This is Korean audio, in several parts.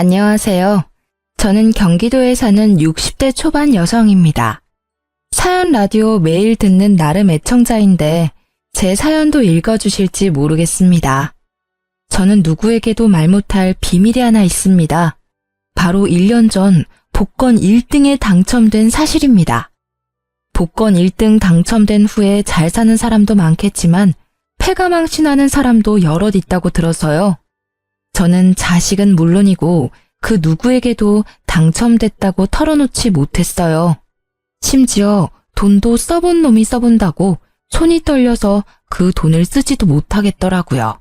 안녕하세요. 저는 경기도에 사는 60대 초반 여성입니다. 사연 라디오 매일 듣는 나름 애청자인데 제 사연도 읽어주실지 모르겠습니다. 저는 누구에게도 말 못할 비밀이 하나 있습니다. 바로 1년 전 복권 1등에 당첨된 사실입니다. 복권 1등 당첨된 후에 잘 사는 사람도 많겠지만 패가망신하는 사람도 여럿 있다고 들어서요. 저는 자식은 물론이고 그 누구에게도 당첨됐다고 털어놓지 못했어요. 심지어 돈도 써본 놈이 써본다고 손이 떨려서 그 돈을 쓰지도 못하겠더라고요.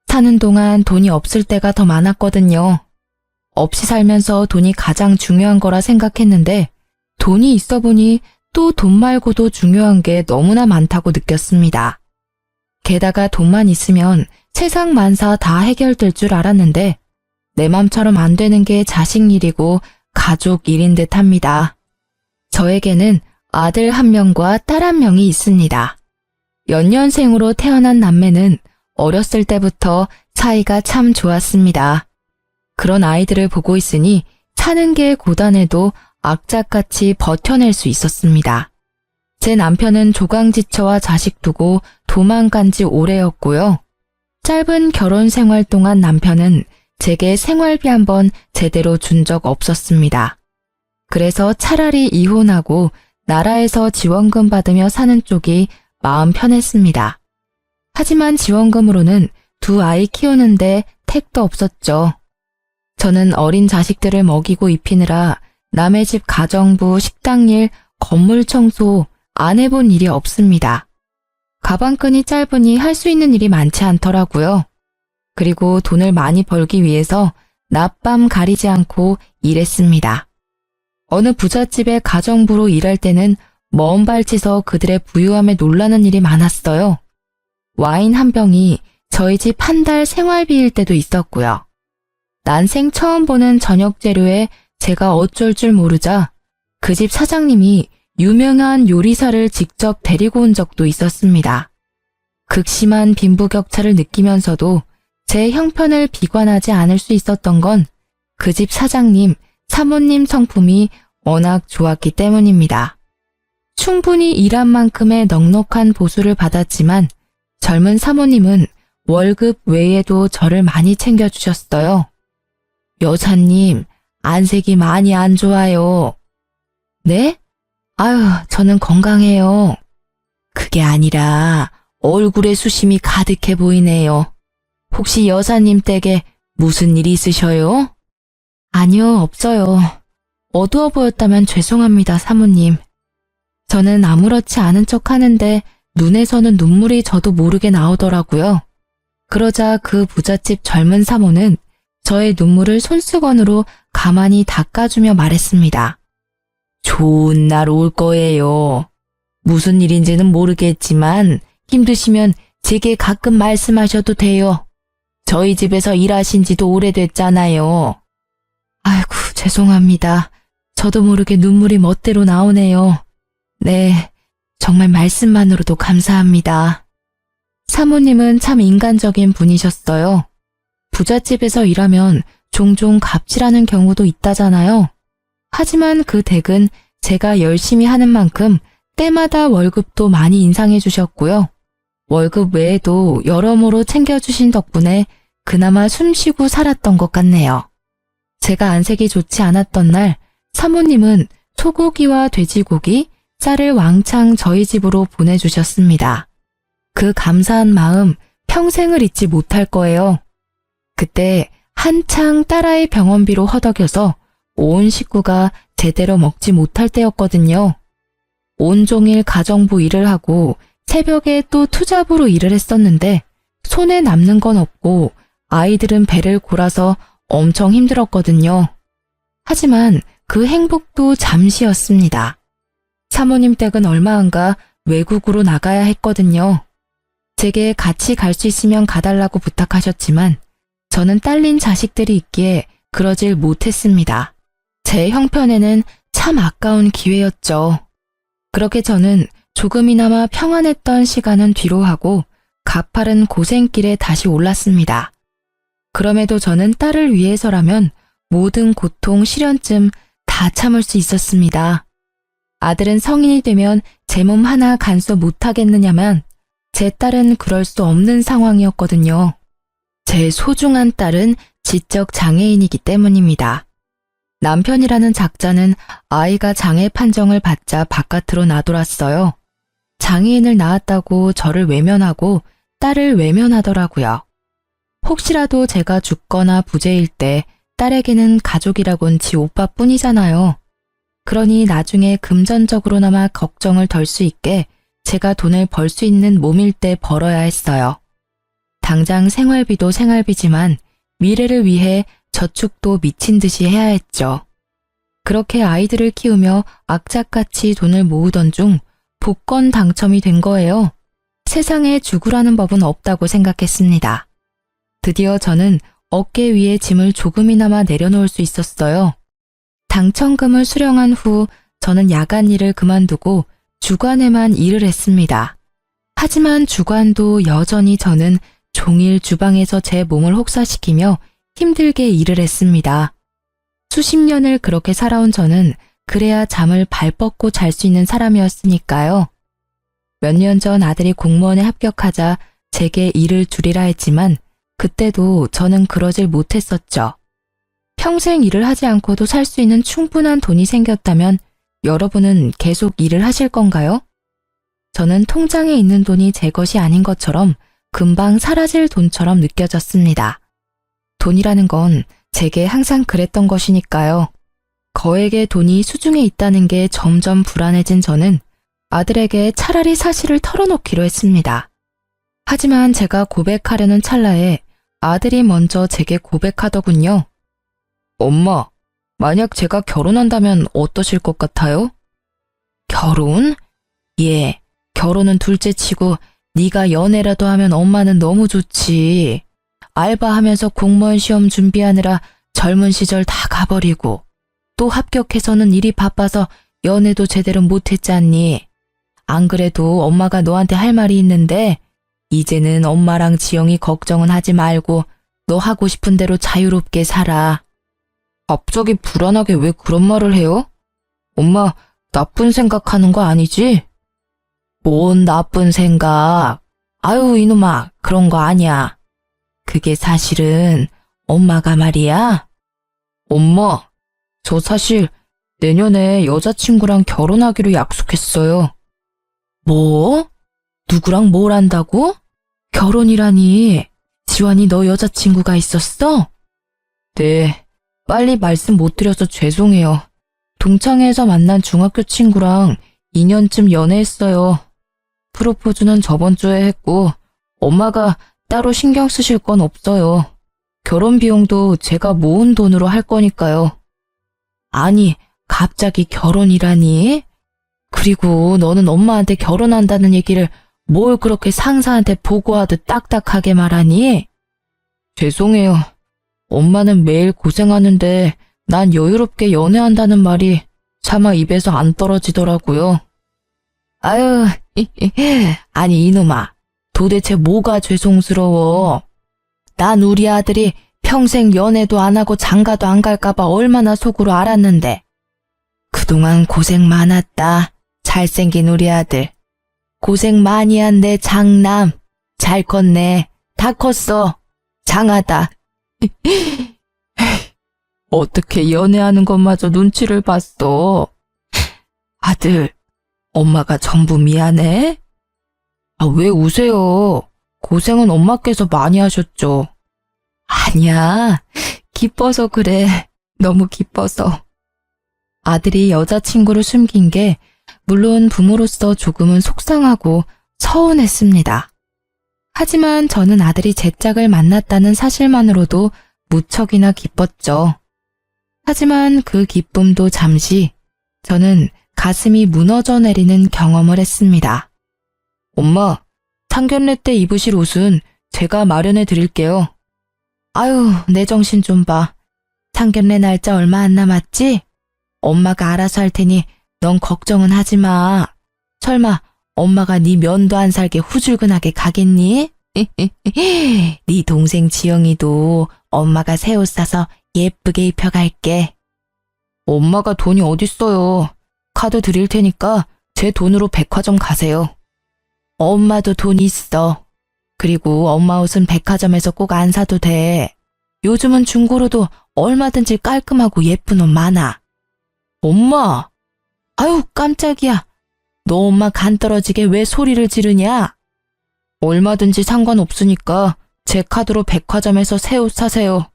사는 동안 돈이 없을 때가 더 많았거든요. 없이 살면서 돈이 가장 중요한 거라 생각했는데 돈이 있어 보니 또 돈 말고도 중요한 게 너무나 많다고 느꼈습니다. 게다가 돈만 있으면 세상 만사 다 해결될 줄 알았는데 내 맘처럼 안 되는 게 자식 일이고 가족 일인 듯 합니다. 저에게는 아들 1명과 딸 1명이 있습니다. 연년생으로 태어난 남매는 어렸을 때부터 사이가 참 좋았습니다. 그런 아이들을 보고 있으니 사는 게 고단해도 악착같이 버텨낼 수 있었습니다. 제 남편은 조강지처와 자식 두고 도망간 지 오래였고요. 짧은 결혼 생활 동안 남편은 제게 생활비 한번 제대로 준 적 없었습니다. 그래서 차라리 이혼하고 나라에서 지원금 받으며 사는 쪽이 마음 편했습니다. 하지만 지원금으로는 2 아이 키우는데 택도 없었죠. 저는 어린 자식들을 먹이고 입히느라 남의 집 가정부, 식당일, 건물 청소 안 해본 일이 없습니다. 가방끈이 짧으니 할 수 있는 일이 많지 않더라고요. 그리고 돈을 많이 벌기 위해서 낮밤 가리지 않고 일했습니다. 어느 부잣집의 가정부로 일할 때는 먼 발치서 그들의 부유함에 놀라는 일이 많았어요. 와인 한 병이 저희 집 한 달 생활비일 때도 있었고요. 난생 처음 보는 저녁 재료에 제가 어쩔 줄 모르자 그 집 사장님이 유명한 요리사를 직접 데리고 온 적도 있었습니다. 극심한 빈부격차를 느끼면서도 제 형편을 비관하지 않을 수 있었던 건 그 집 사장님, 사모님 성품이 워낙 좋았기 때문입니다. 충분히 일한 만큼의 넉넉한 보수를 받았지만 젊은 사모님은 월급 외에도 저를 많이 챙겨주셨어요. 여사님, 안색이 많이 안 좋아요. 네? 아유, 저는 건강해요. 그게 아니라 얼굴에 수심이 가득해 보이네요. 혹시 여사님 댁에 무슨 일이 있으셔요? 아니요, 없어요. 어두워 보였다면 죄송합니다, 사모님. 저는 아무렇지 않은 척 하는데 눈에서는 눈물이 저도 모르게 나오더라고요. 그러자 그 부잣집 젊은 사모는 저의 눈물을 손수건으로 가만히 닦아주며 말했습니다. 좋은 날 올 거예요. 무슨 일인지는 모르겠지만 힘드시면 제게 가끔 말씀하셔도 돼요. 저희 집에서 일하신 지도 오래됐잖아요. 아이고, 죄송합니다. 저도 모르게 눈물이 멋대로 나오네요. 네, 정말 말씀만으로도 감사합니다. 사모님은 참 인간적인 분이셨어요. 부잣집에서 일하면 종종 갑질하는 경우도 있다잖아요. 하지만 그 댁은 제가 열심히 하는 만큼 때마다 월급도 많이 인상해 주셨고요. 월급 외에도 여러모로 챙겨주신 덕분에 그나마 숨쉬고 살았던 것 같네요. 제가 안색이 좋지 않았던 날 사모님은 소고기와 돼지고기, 쌀을 왕창 저희 집으로 보내주셨습니다. 그 감사한 마음 평생을 잊지 못할 거예요. 그때 한창 딸아이 병원비로 허덕여서 온 식구가 제대로 먹지 못할 때였거든요. 온종일 가정부 일을 하고 새벽에 또 투잡으로 일을 했었는데 손에 남는 건 없고 아이들은 배를 골아서 엄청 힘들었거든요. 하지만 그 행복도 잠시였습니다. 사모님 댁은 얼마 안가 외국으로 나가야 했거든요. 제게 같이 갈 수 있으면 가달라고 부탁하셨지만 저는 딸린 자식들이 있기에 그러질 못했습니다. 제 형편에는 참 아까운 기회였죠. 그렇게 저는 조금이나마 평안했던 시간은 뒤로 하고 가파른 고생길에 다시 올랐습니다. 그럼에도 저는 딸을 위해서라면 모든 고통, 시련쯤 다 참을 수 있었습니다. 아들은 성인이 되면 제 몸 하나 간수 못하겠느냐면 제 딸은 그럴 수 없는 상황이었거든요. 제 소중한 딸은 지적 장애인이기 때문입니다. 남편이라는 작자는 아이가 장애 판정을 받자 바깥으로 나돌았어요. 장애인을 낳았다고 저를 외면하고 딸을 외면하더라고요. 혹시라도 제가 죽거나 부재일 때 딸에게는 가족이라곤 지 오빠뿐이잖아요. 그러니 나중에 금전적으로나마 걱정을 덜 수 있게 제가 돈을 벌 수 있는 몸일 때 벌어야 했어요. 당장 생활비도 생활비지만 미래를 위해 저축도 미친 듯이 해야 했죠. 그렇게 아이들을 키우며 악착같이 돈을 모으던 중 복권 당첨이 된 거예요. 세상에 죽으라는 법은 없다고 생각했습니다. 드디어 저는 어깨 위에 짐을 조금이나마 내려놓을 수 있었어요. 당첨금을 수령한 후 저는 야간 일을 그만두고 주간에만 일을 했습니다. 하지만 주간도 여전히 저는 종일 주방에서 제 몸을 혹사시키며 힘들게 일을 했습니다. 수십 년을 그렇게 살아온 저는 그래야 잠을 발 뻗고 잘 수 있는 사람이었으니까요. 몇 년 전 아들이 공무원에 합격하자 제게 일을 줄이라 했지만 그때도 저는 그러질 못했었죠. 평생 일을 하지 않고도 살 수 있는 충분한 돈이 생겼다면 여러분은 계속 일을 하실 건가요? 저는 통장에 있는 돈이 제 것이 아닌 것처럼 금방 사라질 돈처럼 느껴졌습니다. 돈이라는 건 제게 항상 그랬던 것이니까요. 거액의 돈이 수중에 있다는 게 점점 불안해진 저는 아들에게 차라리 사실을 털어놓기로 했습니다. 하지만 제가 고백하려는 찰나에 아들이 먼저 제게 고백하더군요. 엄마, 만약 제가 결혼한다면 어떠실 것 같아요? 결혼? 예, 결혼은 둘째치고 네가 연애라도 하면 엄마는 너무 좋지. 알바하면서 공무원 시험 준비하느라 젊은 시절 다 가버리고 또 합격해서는 일이 바빠서 연애도 제대로 못했잖니. 안 그래도 엄마가 너한테 할 말이 있는데 이제는 엄마랑 지영이 걱정은 하지 말고 너 하고 싶은 대로 자유롭게 살아. 갑자기 불안하게 왜 그런 말을 해요? 엄마, 나쁜 생각하는 거 아니지? 뭔 나쁜 생각. 아유, 이놈아, 그런 거 아니야. 그게 사실은 엄마가 말이야. 엄마, 저 사실 내년에 여자친구랑 결혼하기로 약속했어요. 뭐? 누구랑 뭘 한다고? 결혼이라니. 지환이 너 여자친구가 있었어? 네, 빨리 말씀 못 드려서 죄송해요. 동창회에서 만난 중학교 친구랑 2년쯤 연애했어요. 프로포즈는 저번 주에 했고 엄마가 따로 신경 쓰실 건 없어요. 결혼 비용도 제가 모은 돈으로 할 거니까요. 아니, 갑자기 결혼이라니? 그리고 너는 엄마한테 결혼한다는 얘기를 뭘 그렇게 상사한테 보고하듯 딱딱하게 말하니? 죄송해요. 엄마는 매일 고생하는데 난 여유롭게 연애한다는 말이 차마 입에서 안 떨어지더라고요. 아유, 아니 이놈아, 도대체 뭐가 죄송스러워? 난 우리 아들이 평생 연애도 안 하고 장가도 안 갈까봐 얼마나 속으로 알았는데. 그동안 고생 많았다. 잘생긴 우리 아들. 고생 많이 한 내 장남. 잘 컸네. 다 컸어. 장하다. 어떻게 연애하는 것마저 눈치를 봤어? 아들, 엄마가 전부 미안해? 아, 왜 우세요? 고생은 엄마께서 많이 하셨죠. 아니야, 기뻐서 그래. 너무 기뻐서. 아들이 여자친구를 숨긴 게 물론 부모로서 조금은 속상하고 서운했습니다. 하지만 저는 아들이 제 짝을 만났다는 사실만으로도 무척이나 기뻤죠. 하지만 그 기쁨도 잠시 저는 가슴이 무너져 내리는 경험을 했습니다. 엄마, 상견례 때 입으실 옷은 제가 마련해 드릴게요. 아유, 내 정신 좀 봐. 상견례 날짜 얼마 안 남았지? 엄마가 알아서 할 테니 넌 걱정은 하지 마. 설마 엄마가 네 면도 안 살게 후줄근하게 가겠니? 네 동생 지영이도 엄마가 새 옷 사서 예쁘게 입혀갈게. 엄마가 돈이 어딨어요. 카드 드릴 테니까 제 돈으로 백화점 가세요. 엄마도 돈 있어. 그리고 엄마 옷은 백화점에서 꼭 안 사도 돼. 요즘은 중고로도 얼마든지 깔끔하고 예쁜 옷 많아. 엄마! 아유, 깜짝이야. 너 엄마 간 떨어지게 왜 소리를 지르냐? 얼마든지 상관없으니까 제 카드로 백화점에서 새 옷 사세요.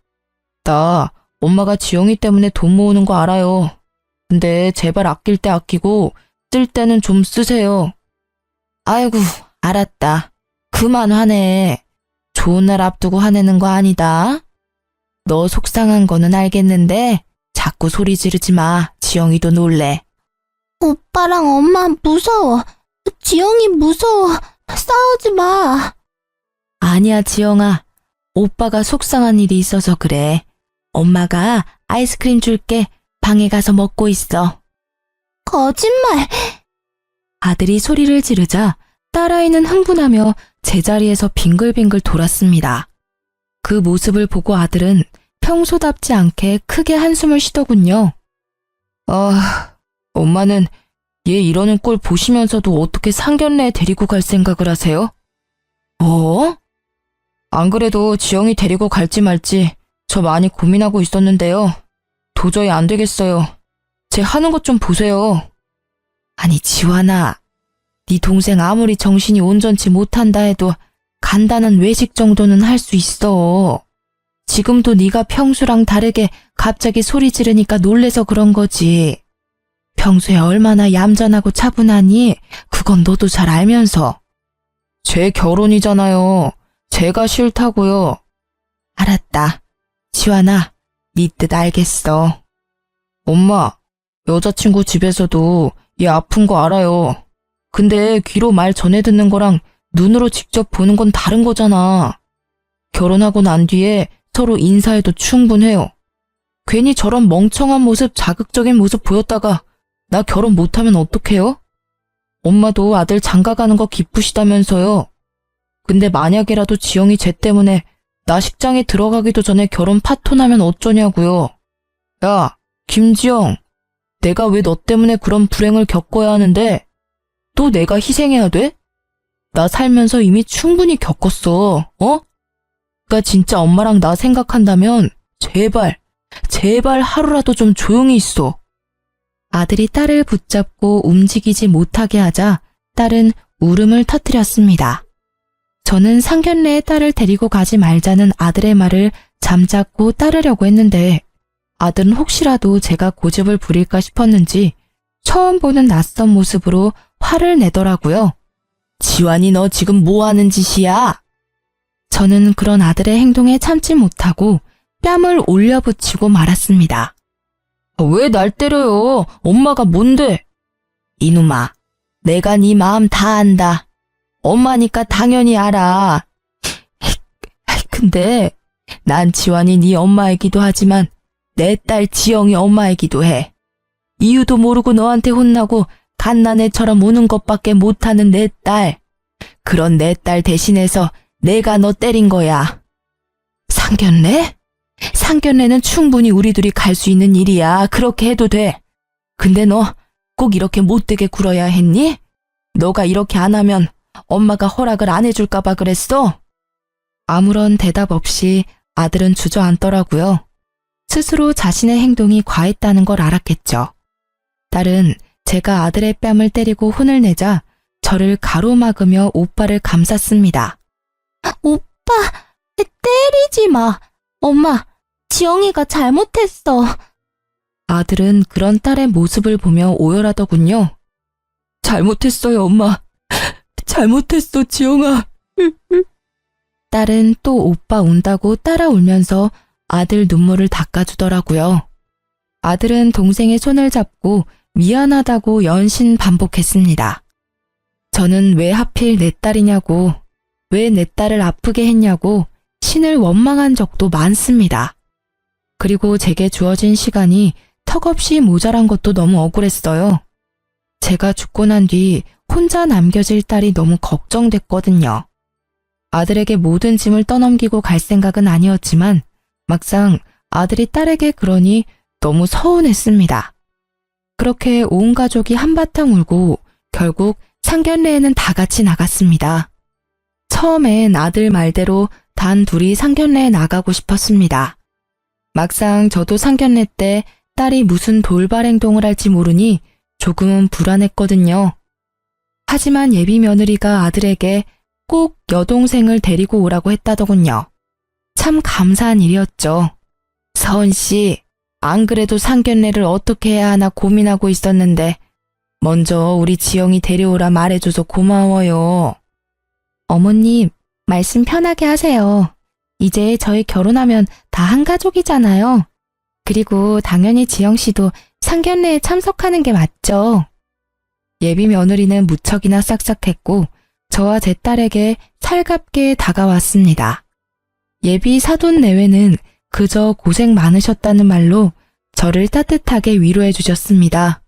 나 엄마가 지영이 때문에 돈 모으는 거 알아요. 근데 제발 아낄 때 아끼고 쓸 때는 좀 쓰세요. 아이고, 알았다. 그만 화내. 좋은 날 앞두고 화내는 거 아니다. 너 속상한 거는 알겠는데 자꾸 소리 지르지 마. 지영이도 놀래. 오빠랑 엄마 무서워. 지영이 무서워. 싸우지 마. 아니야, 지영아. 오빠가 속상한 일이 있어서 그래. 엄마가 아이스크림 줄게. 방에 가서 먹고 있어. 거짓말. 아들이 소리를 지르자 딸아이는 흥분하며 제자리에서 빙글빙글 돌았습니다. 그 모습을 보고 아들은 평소답지 않게 크게 한숨을 쉬더군요. 아, 엄마는 얘 이러는 꼴 보시면서도 어떻게 상견례에 데리고 갈 생각을 하세요? 뭐? 안 그래도 지영이 데리고 갈지 말지 저 많이 고민하고 있었는데요. 도저히 안 되겠어요. 제 하는 것 좀 보세요. 아니, 지환아. 네 동생 아무리 정신이 온전치 못한다 해도 간단한 외식 정도는 할 수 있어. 지금도 네가 평소랑 다르게 갑자기 소리 지르니까 놀래서 그런 거지. 평소에 얼마나 얌전하고 차분하니 그건 너도 잘 알면서. 제 결혼이잖아요. 제가 싫다고요. 알았다. 지환아, 네 뜻 알겠어. 엄마, 여자친구 집에서도 얘 아픈 거 알아요. 근데 귀로 말 전해 듣는 거랑 눈으로 직접 보는 건 다른 거잖아. 결혼하고 난 뒤에 서로 인사해도 충분해요. 괜히 저런 멍청한 모습, 자극적인 모습 보였다가 나 결혼 못하면 어떡해요? 엄마도 아들 장가 가는 거 기쁘시다면서요. 근데 만약이라도 지영이 쟤 때문에 나 식장에 들어가기도 전에 결혼 파토나면 어쩌냐고요. 야, 김지영, 내가 왜 너 때문에 그런 불행을 겪어야 하는데 또 내가 희생해야 돼? 나 살면서 이미 충분히 겪었어, 어? 그러니까 진짜 엄마랑 나 생각한다면 제발 하루라도 좀 조용히 있어. 아들이 딸을 붙잡고 움직이지 못하게 하자 딸은 울음을 터뜨렸습니다. 저는 상견례에 딸을 데리고 가지 말자는 아들의 말을 잠자코 따르려고 했는데 아들은 혹시라도 제가 고집을 부릴까 싶었는지 처음 보는 낯선 모습으로 화를 내더라고요. 지환이 너 지금 뭐 하는 짓이야? 저는 그런 아들의 행동에 참지 못하고 뺨을 올려붙이고 말았습니다. 왜 날 때려요? 엄마가 뭔데? 이놈아, 내가 네 마음 다 안다. 엄마니까 당연히 알아. 근데 난 지환이 네 엄마이기도 하지만 내 딸 지영이 엄마이기도 해. 이유도 모르고 너한테 혼나고 갓난애처럼 우는 것밖에 못하는 내 딸. 그런 내 딸 대신해서 내가 너 때린 거야. 상견례? 상견례는 충분히 우리 둘이 갈 수 있는 일이야. 그렇게 해도 돼. 근데 너 꼭 이렇게 못되게 굴어야 했니? 너가 이렇게 안 하면 엄마가 허락을 안 해줄까 봐 그랬어? 아무런 대답 없이 아들은 주저앉더라고요. 스스로 자신의 행동이 과했다는 걸 알았겠죠. 딸은 제가 아들의 뺨을 때리고 혼을 내자 저를 가로막으며 오빠를 감쌌습니다. 오빠, 때리지 마. 엄마, 지영이가 잘못했어. 아들은 그런 딸의 모습을 보며 오열하더군요. 잘못했어요, 엄마. 잘못했어, 지영아. 딸은 또 오빠 운다고 따라 울면서 아들 눈물을 닦아주더라고요. 아들은 동생의 손을 잡고 미안하다고 연신 반복했습니다. 저는 왜 하필 내 딸이냐고, 왜 내 딸을 아프게 했냐고 신을 원망한 적도 많습니다. 그리고 제게 주어진 시간이 턱없이 모자란 것도 너무 억울했어요. 제가 죽고 난 뒤 혼자 남겨질 딸이 너무 걱정됐거든요. 아들에게 모든 짐을 떠넘기고 갈 생각은 아니었지만 막상 아들이 딸에게 그러니 너무 서운했습니다. 그렇게 온 가족이 한바탕 울고 결국 상견례에는 다 같이 나갔습니다. 처음엔 아들 말대로 단 둘이 상견례에 나가고 싶었습니다. 막상 저도 상견례 때 딸이 무슨 돌발 행동을 할지 모르니 조금은 불안했거든요. 하지만 예비 며느리가 아들에게 꼭 여동생을 데리고 오라고 했다더군요. 참 감사한 일이었죠. 서은 씨, 안 그래도 상견례를 어떻게 해야 하나 고민하고 있었는데 먼저 우리 지영이 데려오라 말해줘서 고마워요. 어머님, 말씀 편하게 하세요. 이제 저희 결혼하면 다 한 가족이잖아요. 그리고 당연히 지영 씨도 상견례에 참석하는 게 맞죠. 예비 며느리는 무척이나 싹싹했고 저와 제 딸에게 살갑게 다가왔습니다. 예비 사돈 내외는 그저 고생 많으셨다는 말로 저를 따뜻하게 위로해 주셨습니다.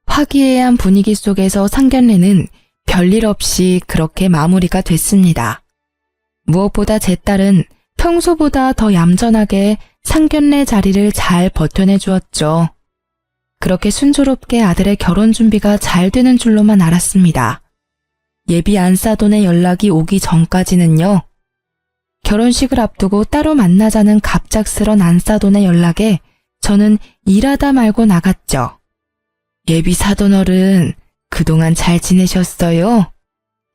화기애애한 분위기 속에서 상견례는 별일 없이 그렇게 마무리가 됐습니다. 무엇보다 제 딸은 평소보다 더 얌전하게 상견례 자리를 잘 버텨내 주었죠. 그렇게 순조롭게 아들의 결혼 준비가 잘 되는 줄로만 알았습니다. 예비 안사돈의 연락이 오기 전까지는요. 결혼식을 앞두고 따로 만나자는 갑작스런 안사돈의 연락에 저는 일하다 말고 나갔죠. 예비 사돈어른, 그동안 잘 지내셨어요?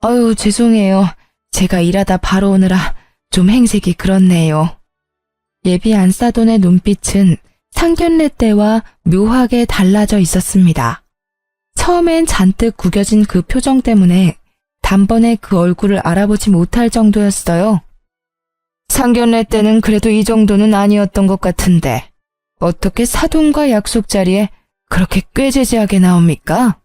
아유, 죄송해요. 제가 일하다 바로 오느라 좀 행색이 그렇네요. 예비 안사돈의 눈빛은 상견례 때와 묘하게 달라져 있었습니다. 처음엔 잔뜩 구겨진 그 표정 때문에 단번에 그 얼굴을 알아보지 못할 정도였어요. 상견례 때는 그래도 이 정도는 아니었던 것 같은데 어떻게 사돈과 약속 자리에 그렇게 꾀죄죄하게 나옵니까?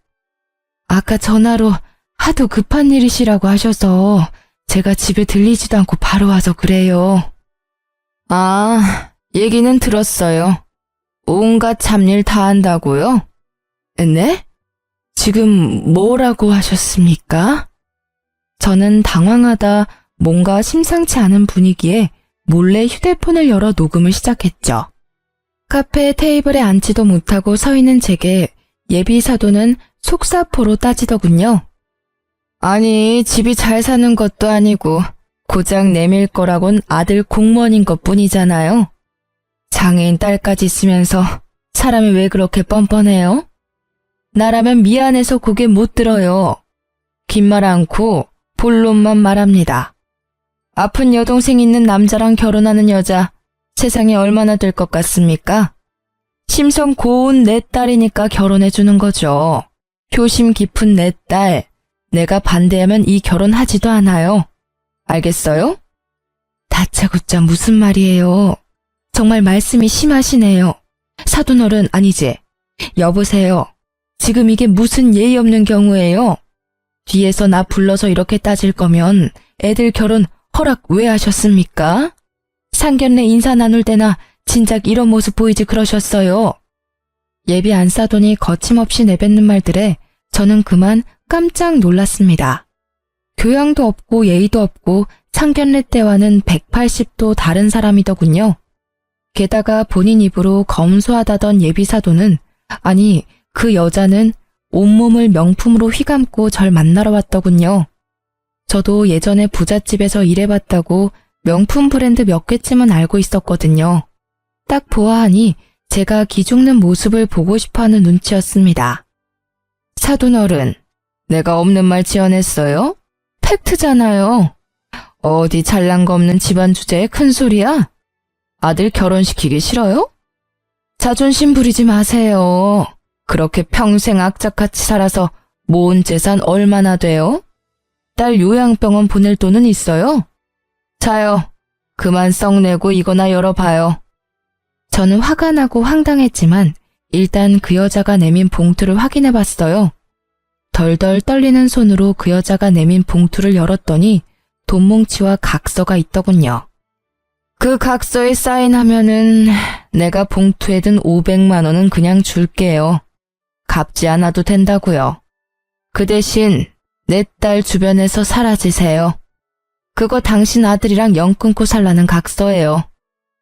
아까 전화로 하도 급한 일이시라고 하셔서 제가 집에 들리지도 않고 바로 와서 그래요. 아, 얘기는 들었어요. 온갖 잡일 다 한다고요? 네? 지금 뭐라고 하셨습니까? 저는 당황하다 뭔가 심상치 않은 분위기에 몰래 휴대폰을 열어 녹음을 시작했죠. 카페 테이블에 앉지도 못하고 서 있는 제게 예비 사돈은 속사포로 따지더군요. 아니, 집이 잘 사는 것도 아니고 고작 내밀 거라곤 아들 공무원인 것뿐이잖아요. 장애인 딸까지 있으면서 사람이 왜 그렇게 뻔뻔해요? 나라면 미안해서 고개 못 들어요. 긴 말 않고 본론만 말합니다. 아픈 여동생 있는 남자랑 결혼하는 여자 세상에 얼마나 될 것 같습니까? 심성 고운 내 딸이니까 결혼해주는 거죠. 효심 깊은 내 딸, 내가 반대하면 이 결혼하지도 않아요. 알겠어요? 다짜고짜 무슨 말이에요. 정말 말씀이 심하시네요. 사돈어른 아니지? 여보세요. 지금 이게 무슨 예의 없는 경우예요? 뒤에서 나 불러서 이렇게 따질 거면 애들 결혼 허락 왜 하셨습니까? 상견례 인사 나눌 때나 진작 이런 모습 보이지 그러셨어요. 예비 안사돈이 거침없이 내뱉는 말들에 저는 그만 깜짝 놀랐습니다. 교양도 없고 예의도 없고 상견례 때와는 180도 다른 사람이더군요. 게다가 본인 입으로 검소하다던 예비 사돈은, 아니 그 여자는 온몸을 명품으로 휘감고 절 만나러 왔더군요. 저도 예전에 부잣집에서 일해봤다고 명품 브랜드 몇 개쯤은 알고 있었거든요. 딱 보아하니 제가 기죽는 모습을 보고 싶어하는 눈치였습니다. 사돈어른, 내가 없는 말 지어냈어요? 팩트잖아요. 어디 잘난 거 없는 집안 주제에 큰 소리야? 아들 결혼시키기 싫어요? 자존심 부리지 마세요. 그렇게 평생 악착같이 살아서 모은 재산 얼마나 돼요? 딸 요양병원 보낼 돈은 있어요? 자요. 그만 썩내고 이거나 열어봐요. 저는 화가 나고 황당했지만 일단 그 여자가 내민 봉투를 확인해봤어요. 덜덜 떨리는 손으로 그 여자가 내민 봉투를 열었더니 돈뭉치와 각서가 있더군요. 그 각서에 사인하면은 내가 봉투에 든 500만 원은 그냥 줄게요. 갚지 않아도 된다고요. 그 대신 내 딸 주변에서 사라지세요. 그거 당신 아들이랑 영 끊고 살라는 각서예요.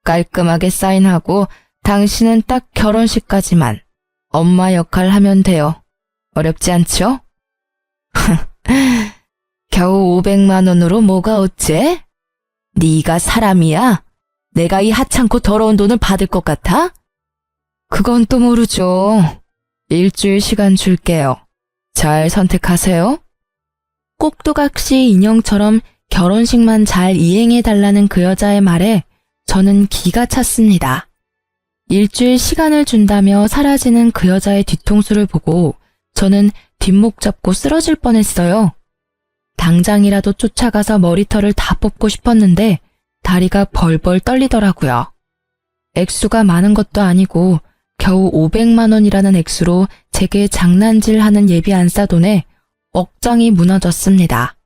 깔끔하게 사인하고 당신은 딱 결혼식까지만 엄마 역할 하면 돼요. 어렵지 않죠? 겨우 500만 원으로 뭐가 어째? 네가 사람이야? 내가 이 하찮고 더러운 돈을 받을 것 같아? 그건 또 모르죠. 일주일 시간 줄게요. 잘 선택하세요. 꼭두각시 인형처럼 결혼식만 잘 이행해달라는 그 여자의 말에 저는 기가 찼습니다. 일주일 시간을 준다며 사라지는 그 여자의 뒤통수를 보고 저는 뒷목 잡고 쓰러질 뻔했어요. 당장이라도 쫓아가서 머리털을 다 뽑고 싶었는데 다리가 벌벌 떨리더라고요. 액수가 많은 것도 아니고 겨우 500만 원이라는 액수로 제게 장난질하는 예비 안사돈에 억장이 무너졌습니다.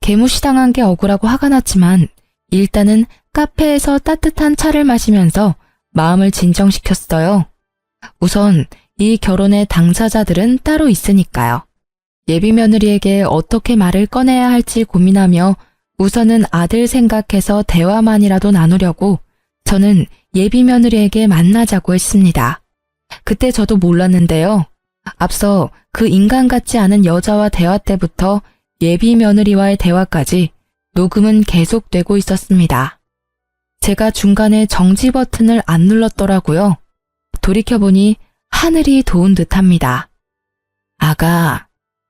개무시당한 게 억울하고 화가 났지만 일단은 카페에서 따뜻한 차를 마시면서 마음을 진정시켰어요. 우선 이 결혼의 당사자들은 따로 있으니까요. 예비 며느리에게 어떻게 말을 꺼내야 할지 고민하며 우선은 아들 생각해서 대화만이라도 나누려고 저는 예비 며느리에게 만나자고 했습니다. 그때 저도 몰랐는데요. 앞서 그 인간 같지 않은 여자와 대화 때부터 예비 며느리와의 대화까지 녹음은 계속되고 있었습니다. 제가 중간에 정지 버튼을 안 눌렀더라고요. 돌이켜보니 하늘이 도운 듯합니다. 아가,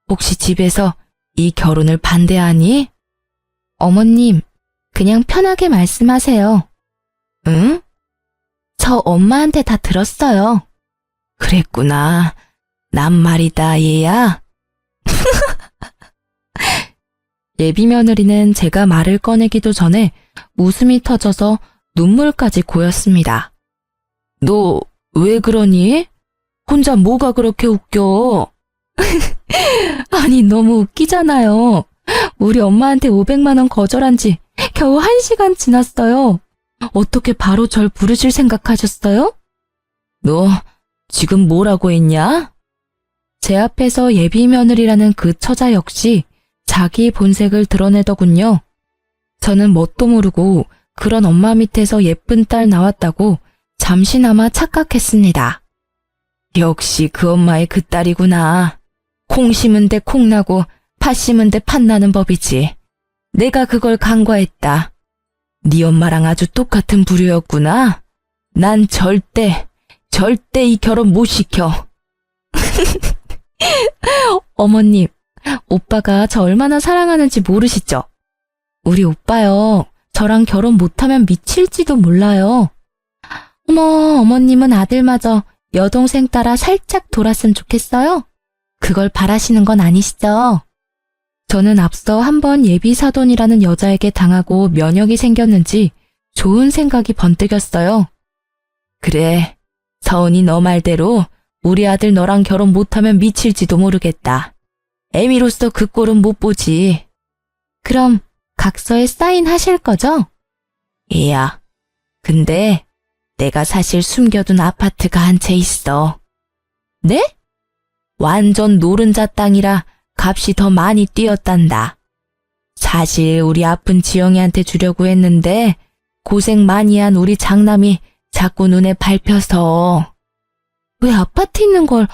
혹시 집에서 이 결혼을 반대하니? 어머님, 그냥 편하게 말씀하세요. 응? 저 엄마한테 다 들었어요. 그랬구나. 난 말이다, 얘야. 예비 며느리는 제가 말을 꺼내기도 전에 웃음이 터져서 눈물까지 고였습니다. 너 왜 그러니? 혼자 뭐가 그렇게 웃겨? 아니, 너무 웃기잖아요. 우리 엄마한테 500만 원 거절한 지 겨우 1시간 지났어요. 어떻게 바로 절 부르실 생각하셨어요? 너 지금 뭐라고 했냐? 제 앞에서 예비 며느리라는 그 처자 역시 자기 본색을 드러내더군요. 저는 뭣도 모르고 그런 엄마 밑에서 예쁜 딸 나왔다고 잠시나마 착각했습니다. 역시 그 엄마의 그 딸이구나. 콩 심은 데 콩 나고 팥 심은 데 팥 나는 법이지. 내가 그걸 간과했다. 네 엄마랑 아주 똑같은 부류였구나. 난 절대 이 결혼 못 시켜. 어머님, 오빠가 저 얼마나 사랑하는지 모르시죠? 우리 오빠요, 저랑 결혼 못하면 미칠지도 몰라요. 어머, 어머님은 아들마저 여동생 따라 살짝 돌았으면 좋겠어요? 그걸 바라시는 건 아니시죠? 저는 앞서 한번 예비사돈이라는 여자에게 당하고 면역이 생겼는지 좋은 생각이 번뜩였어요. 그래, 서은이 너 말대로 우리 아들 너랑 결혼 못하면 미칠지도 모르겠다. 애미로서 그 꼴은 못 보지. 그럼 각서에 사인하실 거죠? 얘야, 근데 내가 사실 숨겨둔 아파트가 한 채 있어. 네? 완전 노른자 땅이라 값이 더 많이 뛰었단다. 사실 우리 아픈 지영이한테 주려고 했는데 고생 많이 한 우리 장남이 자꾸 눈에 밟혀서. 왜 아파트 있는 걸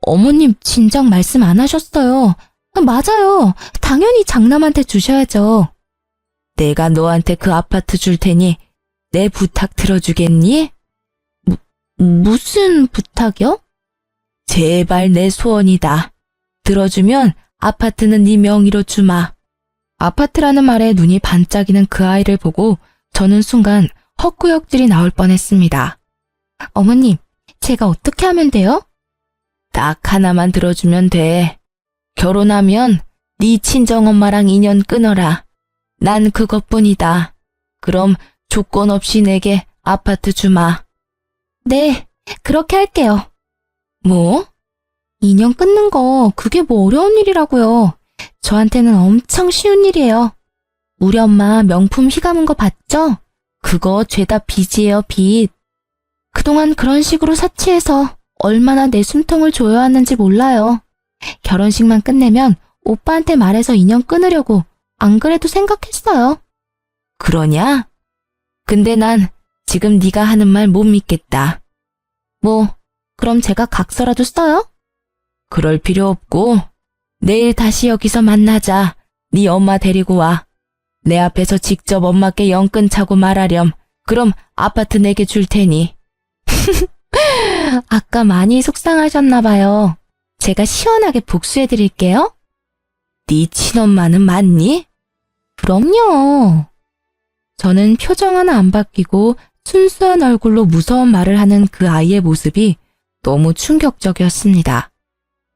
어머님 진작 말씀 안 하셨어요. 맞아요. 당연히 장남한테 주셔야죠. 내가 너한테 그 아파트 줄 테니 내 부탁 들어주겠니? 무슨 부탁이요? 제발 내 소원이다. 들어주면 아파트는 네 명의로 주마. 아파트라는 말에 눈이 반짝이는 그 아이를 보고 저는 순간 헛구역질이 나올 뻔했습니다. 어머님, 제가 어떻게 하면 돼요? 딱 하나만 들어주면 돼. 결혼하면 네 친정엄마랑 인연 끊어라. 난 그것뿐이다. 그럼 조건 없이 내게 아파트 주마. 네, 그렇게 할게요. 뭐? 인연 끊는 거 그게 뭐 어려운 일이라고요. 저한테는 엄청 쉬운 일이에요. 우리 엄마 명품 휘감은 거 봤죠? 그거 죄다 빚이에요, 빚. 그동안 그런 식으로 사치해서 얼마나 내 숨통을 조여왔는지 몰라요. 결혼식만 끝내면 오빠한테 말해서 인연 끊으려고 안 그래도 생각했어요. 그러냐? 근데 난 지금 네가 하는 말 못 믿겠다. 그럼 제가 각서라도 써요? 그럴 필요 없고 내일 다시 여기서 만나자. 네 엄마 데리고 와. 내 앞에서 직접 엄마께 영끈 차고 말하렴. 그럼 아파트 내게 줄 테니. 아까 많이 속상하셨나 봐요. 제가 시원하게 복수해 드릴게요. 네 친엄마는 맞니? 그럼요. 저는 표정 하나 안 바뀌고 순수한 얼굴로 무서운 말을 하는 그 아이의 모습이 너무 충격적이었습니다.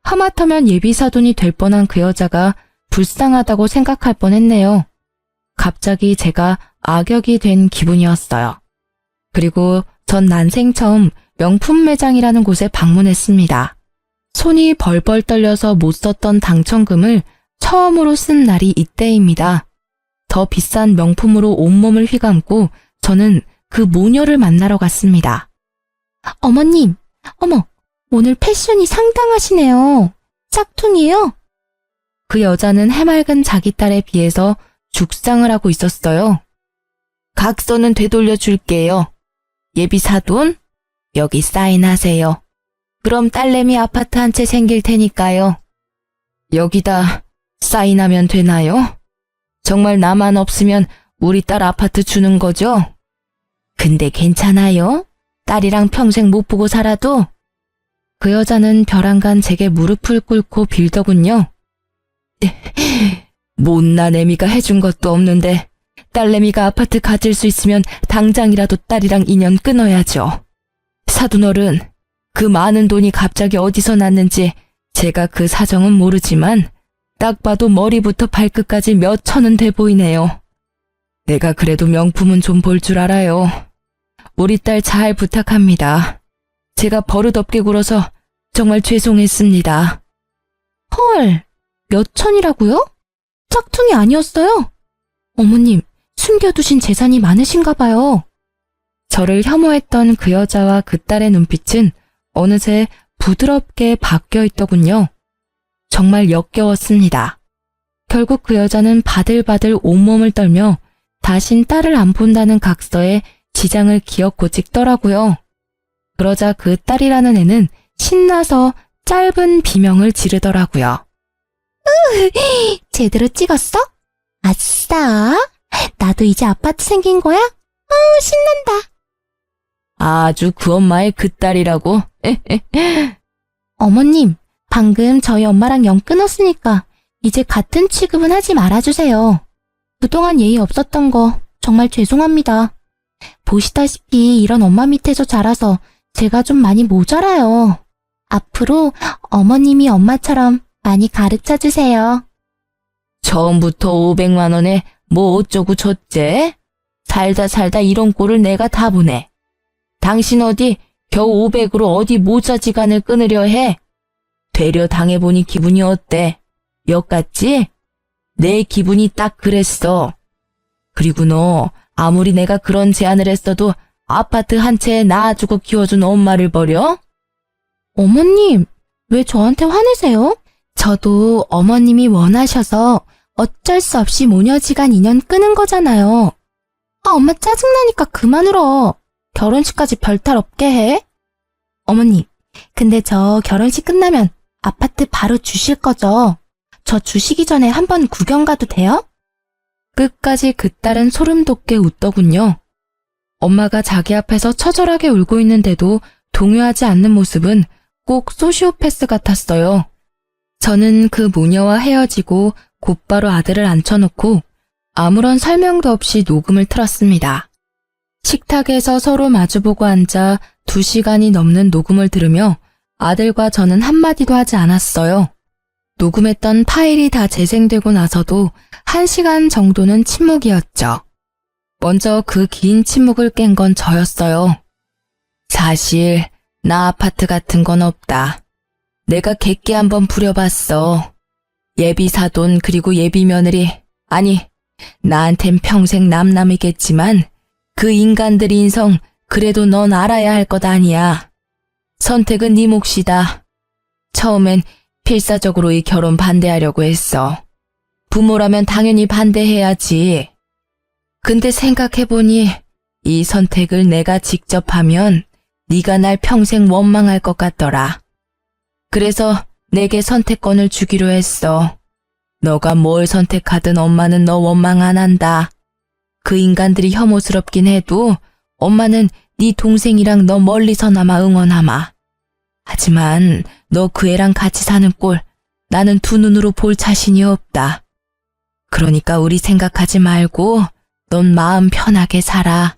하마터면 예비사돈이 될 뻔한 그 여자가 불쌍하다고 생각할 뻔했네요. 갑자기 제가 악역이 된 기분이었어요. 그리고 전 난생 처음 명품 매장이라는 곳에 방문했습니다. 손이 벌벌 떨려서 못 썼던 당첨금을 처음으로 쓴 날이 이때입니다. 더 비싼 명품으로 온몸을 휘감고 저는 그 모녀를 만나러 갔습니다. 어머님, 어머, 오늘 패션이 상당하시네요. 짝퉁이에요? 그 여자는 해맑은 자기 딸에 비해서 죽상을 하고 있었어요. 각서는 되돌려 줄게요. 예비 사돈, 여기 사인하세요. 그럼 딸내미 아파트 한 채 생길 테니까요. 여기다 사인하면 되나요? 정말 나만 없으면 우리 딸 아파트 주는 거죠? 근데 괜찮아요? 딸이랑 평생 못 보고 살아도? 그 여자는 벼랑간 제게 무릎을 꿇고 빌더군요. 못난 애미가 해준 것도 없는데 딸내미가 아파트 가질 수 있으면 당장이라도 딸이랑 인연 끊어야죠. 사돈어른, 그 많은 돈이 갑자기 어디서 났는지 제가 그 사정은 모르지만 딱 봐도 머리부터 발끝까지 몇 천은 돼 보이네요. 내가 그래도 명품은 좀 볼 줄 알아요. 우리 딸 잘 부탁합니다. 제가 버릇없게 굴어서 정말 죄송했습니다. 헐, 몇 천이라고요? 짝퉁이 아니었어요? 어머님, 숨겨두신 재산이 많으신가 봐요. 저를 혐오했던 그 여자와 그 딸의 눈빛은 어느새 부드럽게 바뀌어 있더군요. 정말 역겨웠습니다. 결국 그 여자는 바들바들 온몸을 떨며 다신 딸을 안 본다는 각서에 지장을 기어코 찍더라고요. 그러자 그 딸이라는 애는 신나서 짧은 비명을 지르더라고요. 제대로 찍었어? 아싸! 나도 이제 아파트 생긴 거야? 신난다. 아주 그 엄마의 그 딸이라고? 어머님, 방금 저희 엄마랑 영 끊었으니까 이제 같은 취급은 하지 말아주세요. 그동안 예의 없었던 거 정말 죄송합니다. 보시다시피 이런 엄마 밑에서 자라서 제가 좀 많이 모자라요. 앞으로 어머님이 엄마처럼 많이 가르쳐주세요. 처음부터 500만 원에 뭐 어쩌고 줬제? 살다 이런 꼴을 내가 다 보네. 당신 어디 겨우 500으로 어디 모자지간을 끊으려 해? 되려 당해보니 기분이 어때? 역 같지? 내 기분이 딱 그랬어. 그리고 너 아무리 내가 그런 제안을 했어도 아파트 한 채에 낳아주고 키워준 엄마를 버려? 어머님, 왜 저한테 화내세요? 저도 어머님이 원하셔서 어쩔 수 없이 모녀지간 인연 끊은 거잖아요. 엄마 짜증나니까 그만 울어. 결혼식까지 별탈 없게 해. 어머님, 근데 저 결혼식 끝나면 아파트 바로 주실 거죠? 저 주시기 전에 한번 구경 가도 돼요? 끝까지 그 딸은 소름 돋게 웃더군요. 엄마가 자기 앞에서 처절하게 울고 있는데도 동요하지 않는 모습은 꼭 소시오패스 같았어요. 저는 그 모녀와 헤어지고 곧바로 아들을 앉혀놓고 아무런 설명도 없이 녹음을 틀었습니다. 식탁에서 서로 마주보고 앉아 2시간이 넘는 녹음을 들으며 아들과 저는 한마디도 하지 않았어요. 녹음했던 파일이 다 재생되고 나서도 1시간 정도는 침묵이었죠. 먼저 그 긴 침묵을 깬 건 저였어요. 사실 나 아파트 같은 건 없다. 내가 객기 한번 부려봤어. 예비 사돈 그리고 예비 며느리, 아니 나한텐 평생 남남이겠지만 그 인간들 인성 그래도 넌 알아야 할 것 아니야. 선택은 네 몫이다. 처음엔 필사적으로 이 결혼 반대하려고 했어. 부모라면 당연히 반대해야지. 근데 생각해보니 이 선택을 내가 직접 하면 네가 날 평생 원망할 것 같더라. 그래서 내게 선택권을 주기로 했어. 너가 뭘 선택하든 엄마는 너 원망 안 한다. 그 인간들이 혐오스럽긴 해도 엄마는 네 동생이랑 너 멀리서나마 응원하마. 하지만 너 그 애랑 같이 사는 꼴 나는 두 눈으로 볼 자신이 없다. 그러니까 우리 생각하지 말고 넌 마음 편하게 살아.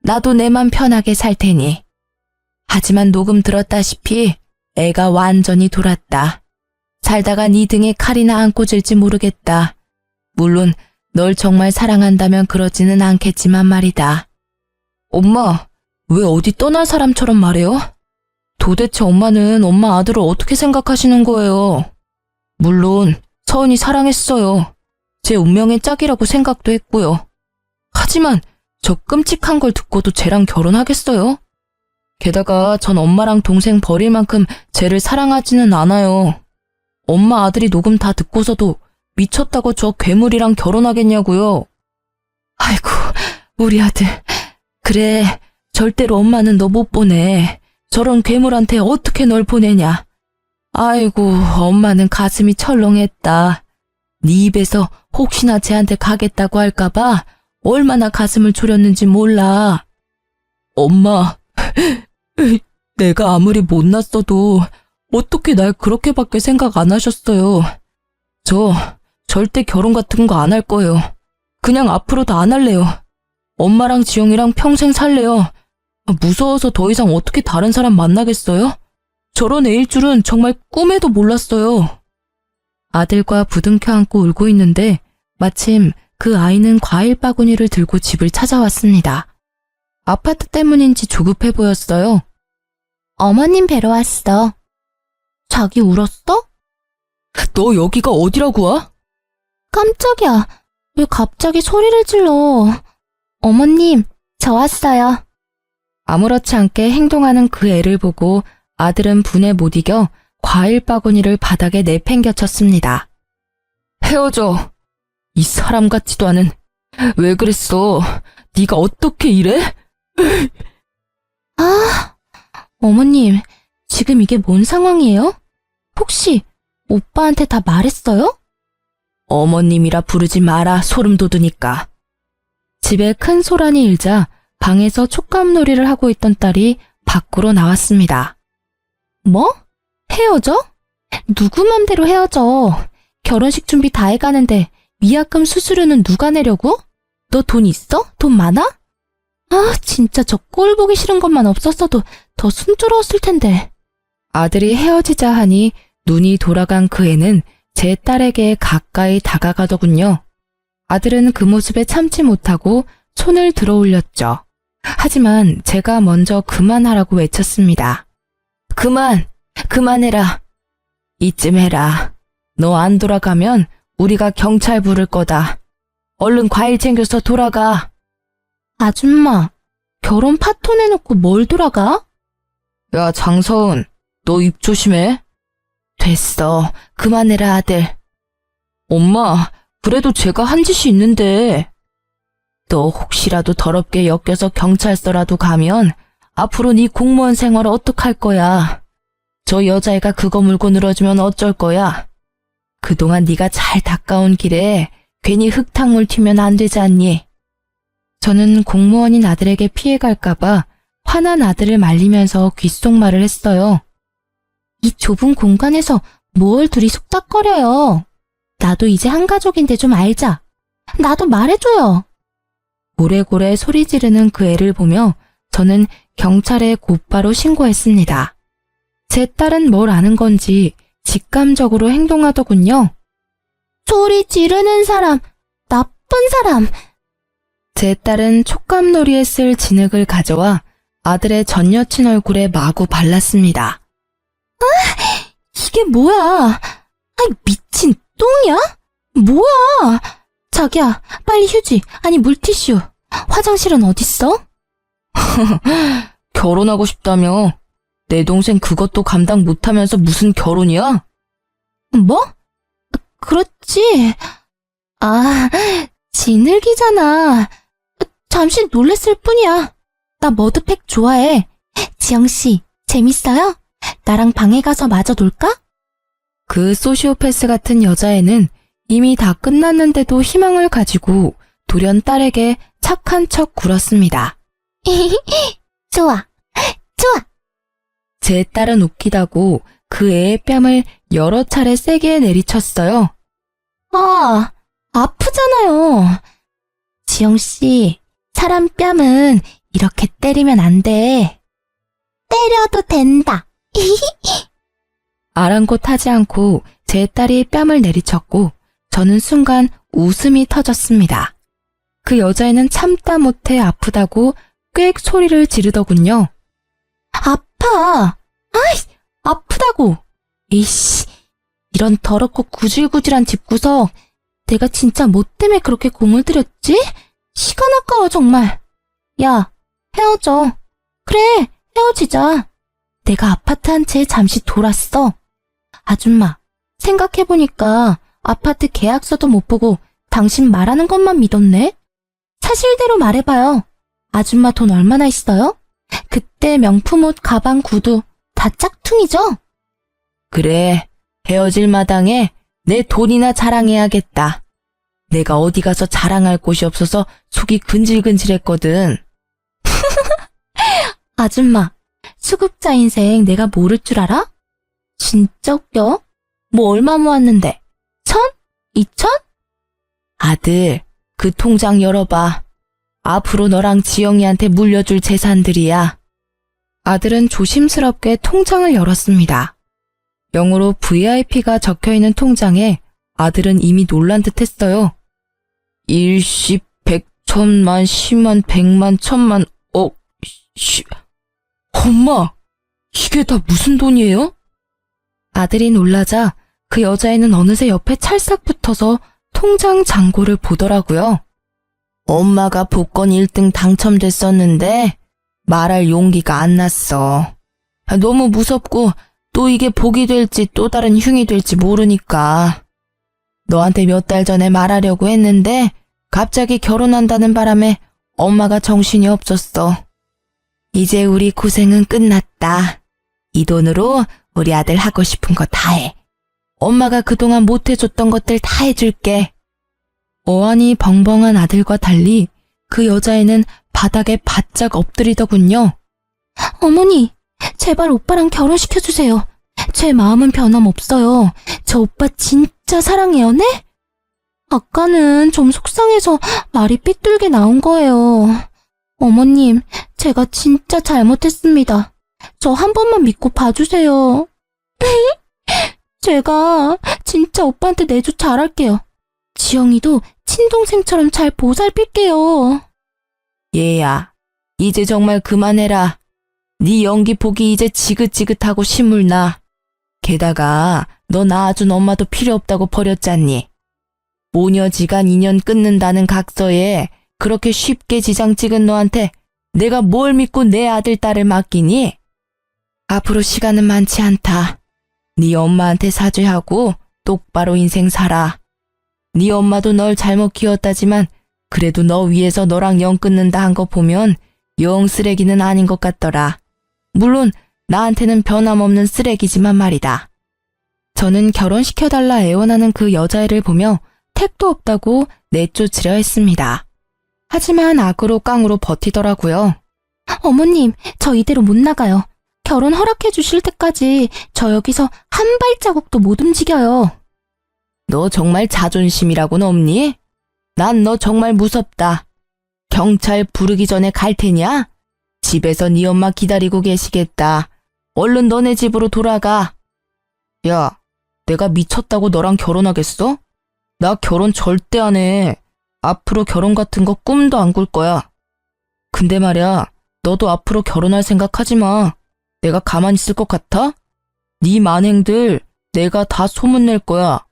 나도 내 맘 편하게 살 테니. 하지만 녹음 들었다시피 애가 완전히 돌았다. 살다가 네 등에 칼이나 안 꽂을지 모르겠다. 물론 널 정말 사랑한다면 그러지는 않겠지만 말이다. 엄마, 왜 어디 떠날 사람처럼 말해요? 도대체 엄마는 엄마 아들을 어떻게 생각하시는 거예요? 물론 서은이 사랑했어요. 제 운명의 짝이라고 생각도 했고요. 하지만 저 끔찍한 걸 듣고도 쟤랑 결혼하겠어요? 게다가 전 엄마랑 동생 버릴 만큼 쟤를 사랑하지는 않아요. 엄마 아들이 녹음 다 듣고서도 미쳤다고 저 괴물이랑 결혼하겠냐고요. 아이고, 우리 아들. 그래, 절대로 엄마는 너 못 보내. 저런 괴물한테 어떻게 널 보내냐. 아이고, 엄마는 가슴이 철렁했다. 네 입에서 혹시나 쟤한테 가겠다고 할까봐 얼마나 가슴을 졸였는지 몰라. 엄마, 내가 아무리 못났어도 어떻게 날 그렇게밖에 생각 안 하셨어요. 저 절대 결혼 같은 거 안 할 거예요. 그냥 앞으로도 안 할래요. 엄마랑 지영이랑 평생 살래요. 무서워서 더 이상 어떻게 다른 사람 만나겠어요? 저런 애일 줄은 정말 꿈에도 몰랐어요. 아들과 부둥켜 안고 울고 있는데 마침 그 아이는 과일 바구니를 들고 집을 찾아왔습니다. 아파트 때문인지 조급해 보였어요. 어머님 뵈러 왔어. 자기 울었어? 너 여기가 어디라고 와? 깜짝이야. 왜 갑자기 소리를 질러? 어머님, 저 왔어요. 아무렇지 않게 행동하는 그 애를 보고 아들은 분에 못 이겨 과일 바구니를 바닥에 내팽겨쳤습니다. 헤어져. 이 사람 같지도 않은. 왜 그랬어? 네가 어떻게 이래? 아, 어머님, 지금 이게 뭔 상황이에요? 혹시 오빠한테 다 말했어요? 어머님이라 부르지 마라, 소름 돋으니까. 집에 큰 소란이 일자 방에서 촉감놀이를 하고 있던 딸이 밖으로 나왔습니다. 뭐? 헤어져? 누구 맘대로 헤어져? 결혼식 준비 다 해가는데 미약금 수수료는 누가 내려고? 너 돈 있어? 돈 많아? 아, 진짜 저 꼴 보기 싫은 것만 없었어도 더 순조로웠을 텐데. 아들이 헤어지자 하니 눈이 돌아간 그 애는 제 딸에게 가까이 다가가더군요. 아들은 그 모습에 참지 못하고 손을 들어 올렸죠. 하지만 제가 먼저 그만하라고 외쳤습니다. 그만해라. 이쯤 해라. 너 안 돌아가면 우리가 경찰 부를 거다. 얼른 과일 챙겨서 돌아가. 아줌마, 결혼 파토 내놓고 뭘 돌아가? 야, 장서은, 너 입 조심해. 됐어. 그만해라, 아들. 엄마, 그래도 제가 한 짓이 있는데. 너 혹시라도 더럽게 엮여서 경찰서라도 가면 앞으로 네 공무원 생활 어떡할 거야. 저 여자애가 그거 물고 늘어지면 어쩔 거야. 그동안 네가 잘 닦아온 길에 괜히 흙탕물 튀면 안 되지 않니? 저는 공무원인 아들에게 피해갈까봐 화난 아들을 말리면서 귓속말을 했어요. 이 좁은 공간에서 뭘 둘이 속닥거려요. 나도 이제 한 가족인데 좀 알자. 나도 말해줘요. 고래고래 소리 지르는 그 애를 보며 저는 경찰에 곧바로 신고했습니다. 제 딸은 뭘 아는 건지 직감적으로 행동하더군요. 소리 지르는 사람, 나쁜 사람. 제 딸은 촉감놀이에 쓸 진흙을 가져와 아들의 전 여친 얼굴에 마구 발랐습니다. 이게 뭐야? 아이, 미친 똥이야? 뭐야? 자기야, 빨리 휴지, 아니 물티슈. 화장실은 어딨어? 결혼하고 싶다며. 내 동생 그것도 감당 못하면서 무슨 결혼이야? 뭐? 그렇지. 아, 진흙이잖아. 잠시 놀랬을 뿐이야. 나 머드팩 좋아해. 지영씨, 재밌어요? 나랑 방에 가서 마저 놀까? 그 소시오패스 같은 여자애는 이미 다 끝났는데도 희망을 가지고 돌연 딸에게 착한 척 굴었습니다. 좋아, 좋아. 제 딸은 웃기다고 그 애의 뺨을 여러 차례 세게 내리쳤어요. 아, 아프잖아요. 지영씨, 사람 뺨은 이렇게 때리면 안 돼. 때려도 된다. 아랑곳하지 않고 제 딸이 뺨을 내리쳤고 저는 순간 웃음이 터졌습니다. 그 여자애는 참다 못해 아프다고 꽥 소리를 지르더군요. 아파. 아이, 아프다고. 이씨, 이런 더럽고 구질구질한 집구석. 내가 진짜 뭐 때문에 그렇게 공을 들였지? 시간 아까워 정말. 야, 헤어져. 그래, 헤어지자. 내가 아파트 한 채 잠시 돌았어. 아줌마, 생각해보니까 아파트 계약서도 못 보고 당신 말하는 것만 믿었네? 사실대로 말해봐요. 아줌마 돈 얼마나 있어요? 그때 명품 옷, 가방, 구두 다 짝퉁이죠? 그래, 헤어질 마당에 내 돈이나 자랑해야겠다. 내가 어디 가서 자랑할 곳이 없어서 속이 근질근질했거든. 아줌마, 수급자 인생 내가 모를 줄 알아? 진짜 웃겨. 뭐 얼마 모았는데? 1,000? 2,000? 아들, 그 통장 열어봐. 앞으로 너랑 지영이한테 물려줄 재산들이야. 아들은 조심스럽게 통장을 열었습니다. 영어로 VIP가 적혀있는 통장에 아들은 이미 놀란 듯 했어요. 일십, 백, 천만, 십만, 백만, 천만, 엄마, 이게 다 무슨 돈이에요? 아들이 놀라자 그 여자애는 어느새 옆에 찰싹 붙어서 통장 잔고를 보더라고요. 엄마가 복권 1등 당첨됐었는데 말할 용기가 안 났어. 너무 무섭고 또 이게 복이 될지 또 다른 흉이 될지 모르니까. 너한테 몇 달 전에 말하려고 했는데 갑자기 결혼한다는 바람에 엄마가 정신이 없었어. 이제 우리 고생은 끝났다. 이 돈으로 우리 아들 하고 싶은 거 다 해. 엄마가 그동안 못 해줬던 것들 다 해줄게. 어안이 벙벙한 아들과 달리 그 여자애는 바닥에 바짝 엎드리더군요. 어머니, 제발 오빠랑 결혼시켜주세요. 제 마음은 변함없어요. 저 오빠 진짜 사랑해요, 네? 아까는 좀 속상해서 말이 삐뚤게 나온 거예요. 어머님, 제가 진짜 잘못했습니다. 저 한 번만 믿고 봐주세요. 제가 진짜 오빠한테 내조 잘할게요. 지영이도 친동생처럼 잘 보살필게요. 얘야, 이제 정말 그만해라. 네 연기 보기 이제 지긋지긋하고 신물나. 게다가 너 낳아준 엄마도 필요 없다고 버렸잖니. 모녀지간 인연 끊는다는 각서에 그렇게 쉽게 지장 찍은 너한테 내가 뭘 믿고 내 아들 딸을 맡기니? 앞으로 시간은 많지 않다. 네 엄마한테 사죄하고 똑바로 인생 살아. 네 엄마도 널 잘못 키웠다지만 그래도 너 위해서 너랑 연 끊는다 한 거 보면 영 쓰레기는 아닌 것 같더라. 물론 나한테는 변함없는 쓰레기지만 말이다. 저는 결혼시켜달라 애원하는 그 여자애를 보며 택도 없다고 내쫓으려 했습니다. 하지만 악으로 깡으로 버티더라고요. 어머님, 저 이대로 못 나가요. 결혼 허락해 주실 때까지 저 여기서 한 발자국도 못 움직여요. 너 정말 자존심이라고는 없니? 난 너 정말 무섭다. 경찰 부르기 전에 갈 테냐? 집에서 네 엄마 기다리고 계시겠다. 얼른 너네 집으로 돌아가. 야, 내가 미쳤다고 너랑 결혼하겠어? 나 결혼 절대 안 해. 앞으로 결혼 같은 거 꿈도 안 꿀 거야. 근데 말야, 너도 앞으로 결혼할 생각하지 마. 내가 가만히 있을 것 같아? 네 만행들 내가 다 소문낼 거야.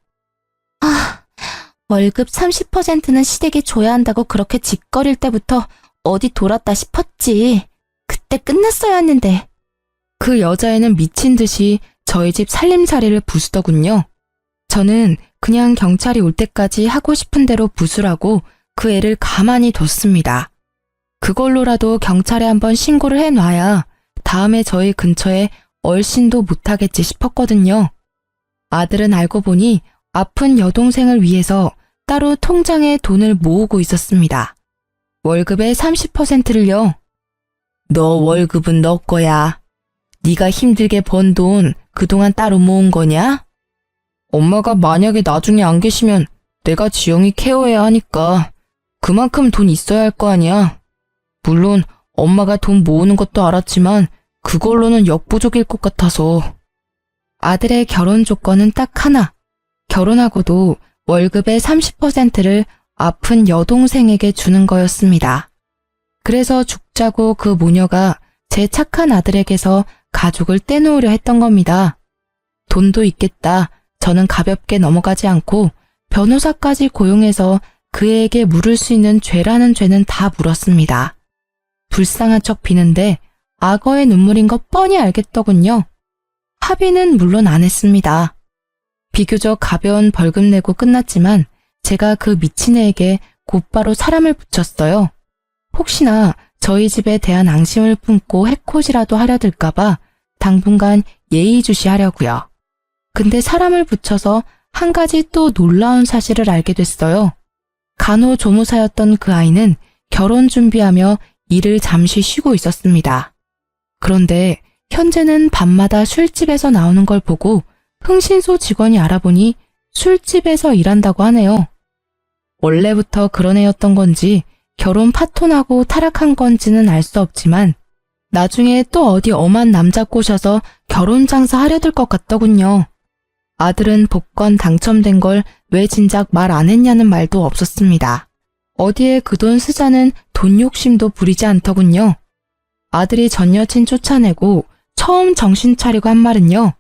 월급 30%는 시댁에 줘야 한다고 그렇게 짓거릴 때부터 어디 돌았다 싶었지. 그때 끝났어야 했는데. 그 여자애는 미친 듯이 저희 집 살림살이를 부수더군요. 저는 그냥 경찰이 올 때까지 하고 싶은 대로 부수라고 그 애를 가만히 뒀습니다. 그걸로라도 경찰에 한번 신고를 해놔야 다음에 저희 근처에 얼씬도 못하겠지 싶었거든요. 아들은 알고 보니 아픈 여동생을 위해서 따로 통장에 돈을 모으고 있었습니다. 월급의 30%를요. 너 월급은 너 거야. 네가 힘들게 번 돈 그동안 따로 모은 거냐? 엄마가 만약에 나중에 안 계시면 내가 지영이 케어해야 하니까 그만큼 돈 있어야 할 거 아니야. 물론 엄마가 돈 모으는 것도 알았지만 그걸로는 역부족일 것 같아서. 아들의 결혼 조건은 딱 하나. 결혼하고도 월급의 30%를 아픈 여동생에게 주는 거였습니다. 그래서 죽자고 그 모녀가 제 착한 아들에게서 가족을 떼놓으려 했던 겁니다. 돈도 있겠다. 저는 가볍게 넘어가지 않고 변호사까지 고용해서 그에게 물을 수 있는 죄라는 죄는 다 물었습니다. 불쌍한 척 비는데 악어의 눈물인 거 뻔히 알겠더군요. 합의는 물론 안 했습니다. 비교적 가벼운 벌금 내고 끝났지만 제가 그 미친 애에게 곧바로 사람을 붙였어요. 혹시나 저희 집에 대한 앙심을 품고 해코지라도 하려 들까봐 당분간 예의주시하려고요. 근데 사람을 붙여서 한 가지 또 놀라운 사실을 알게 됐어요. 간호조무사였던 그 아이는 결혼 준비하며 일을 잠시 쉬고 있었습니다. 그런데 현재는 밤마다 술집에서 나오는 걸 보고 흥신소 직원이 알아보니 술집에서 일한다고 하네요. 원래부터 그런 애였던 건지 결혼 파토나고 타락한 건지는 알 수 없지만 나중에 또 어디 엄한 남자 꼬셔서 결혼 장사 하려들 것 같더군요. 아들은 복권 당첨된 걸 왜 진작 말 안 했냐는 말도 없었습니다. 어디에 그 돈 쓰자는 돈 욕심도 부리지 않더군요. 아들이 전 여친 쫓아내고 처음 정신 차리고 한 말은요.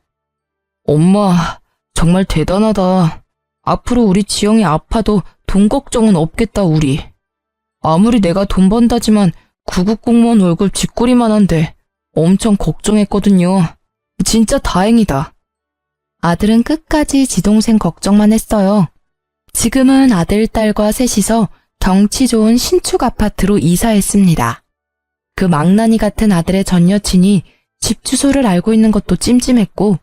엄마, 정말 대단하다. 앞으로 우리 지영이 아파도 돈 걱정은 없겠다, 우리. 아무리 내가 돈 번다지만 구급 공무원 월급 쥐꼬리만 한데 엄청 걱정했거든요. 진짜 다행이다. 아들은 끝까지 지동생 걱정만 했어요. 지금은 아들, 딸과 셋이서 경치 좋은 신축 아파트로 이사했습니다. 그 망나니 같은 아들의 전 여친이 집 주소를 알고 있는 것도 찜찜했고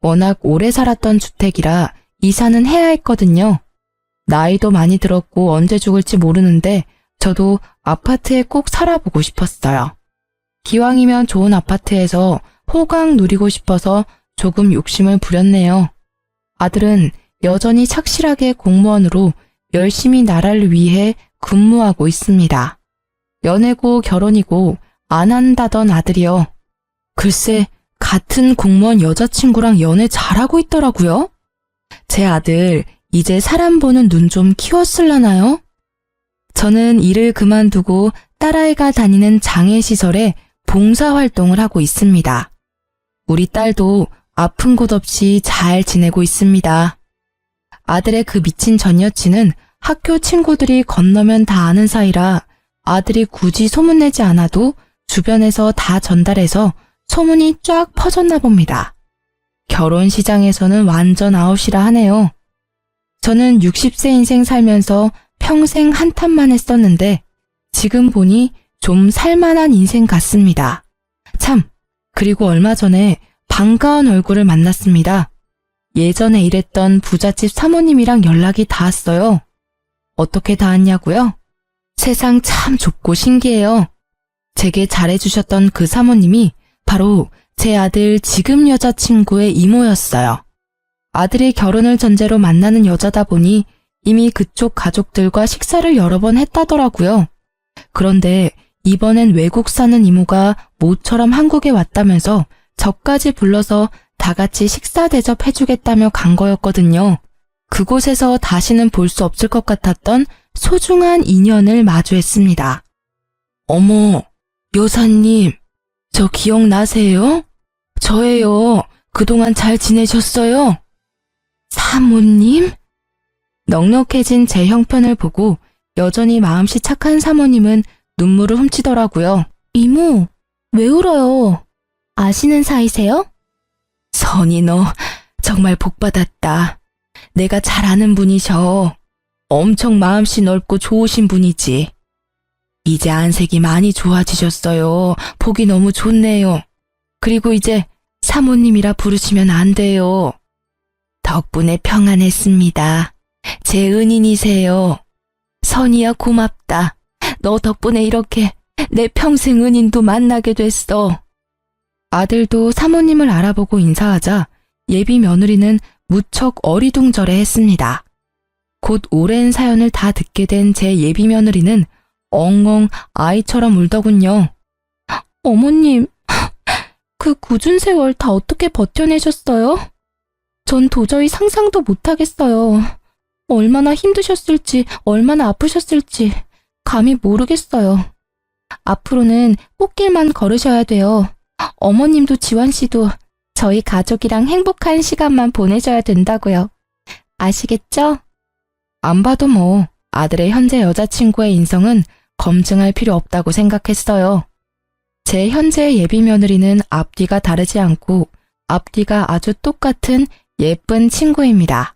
워낙 오래 살았던 주택이라 이사는 해야 했거든요. 나이도 많이 들었고 언제 죽을지 모르는데 저도 아파트에 꼭 살아보고 싶었어요. 기왕이면 좋은 아파트에서 호강 누리고 싶어서 조금 욕심을 부렸네요. 아들은 여전히 착실하게 공무원으로 열심히 나라를 위해 근무하고 있습니다. 연애고 결혼이고 안 한다던 아들이요. 글쎄, 같은 공무원 여자친구랑 연애 잘하고 있더라고요. 제 아들 이제 사람 보는 눈 좀 키웠을라나요? 저는 일을 그만두고 딸아이가 다니는 장애시설에 봉사활동을 하고 있습니다. 우리 딸도 아픈 곳 없이 잘 지내고 있습니다. 아들의 그 미친 전 여친은 학교 친구들이 건너면 다 아는 사이라 아들이 굳이 소문내지 않아도 주변에서 다 전달해서 소문이 쫙 퍼졌나 봅니다. 결혼 시장에서는 완전 아웃이라 하네요. 저는 60세 인생 살면서 평생 한탄만 했었는데 지금 보니 좀 살만한 인생 같습니다. 참, 그리고 얼마 전에 반가운 얼굴을 만났습니다. 예전에 일했던 부잣집 사모님이랑 연락이 닿았어요. 어떻게 닿았냐고요? 세상 참 좁고 신기해요. 제게 잘해주셨던 그 사모님이 바로 제 아들 지금 여자친구의 이모였어요. 아들이 결혼을 전제로 만나는 여자다 보니 이미 그쪽 가족들과 식사를 여러 번 했다더라고요. 그런데 이번엔 외국 사는 이모가 모처럼 한국에 왔다면서 저까지 불러서 다 같이 식사 대접해주겠다며 간 거였거든요. 그곳에서 다시는 볼 수 없을 것 같았던 소중한 인연을 마주했습니다. 어머, 여사님, 저 기억나세요? 저예요. 그동안 잘 지내셨어요? 사모님? 넉넉해진 제 형편을 보고 여전히 마음씨 착한 사모님은 눈물을 훔치더라고요. 이모, 왜 울어요? 아시는 사이세요? 선이 너 정말 복받았다. 내가 잘 아는 분이셔. 엄청 마음씨 넓고 좋으신 분이지. 이제 안색이 많이 좋아지셨어요. 보기 너무 좋네요. 그리고 이제 사모님이라 부르시면 안 돼요. 덕분에 평안했습니다. 제 은인이세요. 선이야 고맙다. 너 덕분에 이렇게 내 평생 은인도 만나게 됐어. 아들도 사모님을 알아보고 인사하자 예비 며느리는 무척 어리둥절해 했습니다. 곧 오랜 사연을 다 듣게 된 제 예비 며느리는 엉엉 아이처럼 울더군요. 어머님, 그 굳은 세월 다 어떻게 버텨내셨어요? 전 도저히 상상도 못하겠어요. 얼마나 힘드셨을지, 얼마나 아프셨을지 감히 모르겠어요. 앞으로는 꽃길만 걸으셔야 돼요. 어머님도 지환 씨도 저희 가족이랑 행복한 시간만 보내셔야 된다고요. 아시겠죠? 안 봐도 뭐 아들의 현재 여자친구의 인성은 검증할 필요 없다고 생각했어요. 제 현재 예비 며느리는 앞뒤가 다르지 않고 앞뒤가 아주 똑같은 예쁜 친구입니다.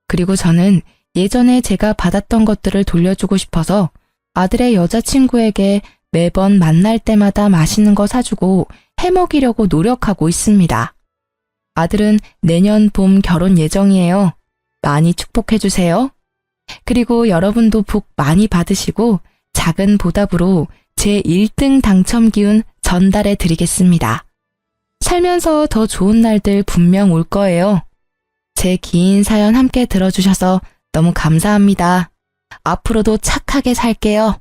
그리고 저는 예전에 제가 받았던 것들을 돌려주고 싶어서 아들의 여자친구에게 매번 만날 때마다 맛있는 거 사주고 해먹이려고 노력하고 있습니다. 아들은 내년 봄 결혼 예정이에요. 많이 축복해주세요. 그리고 여러분도 복 많이 받으시고 작은 보답으로 제 1등 당첨 기운 전달해 드리겠습니다. 살면서 더 좋은 날들 분명 올 거예요. 제 긴 사연 함께 들어주셔서 너무 감사합니다. 앞으로도 착하게 살게요.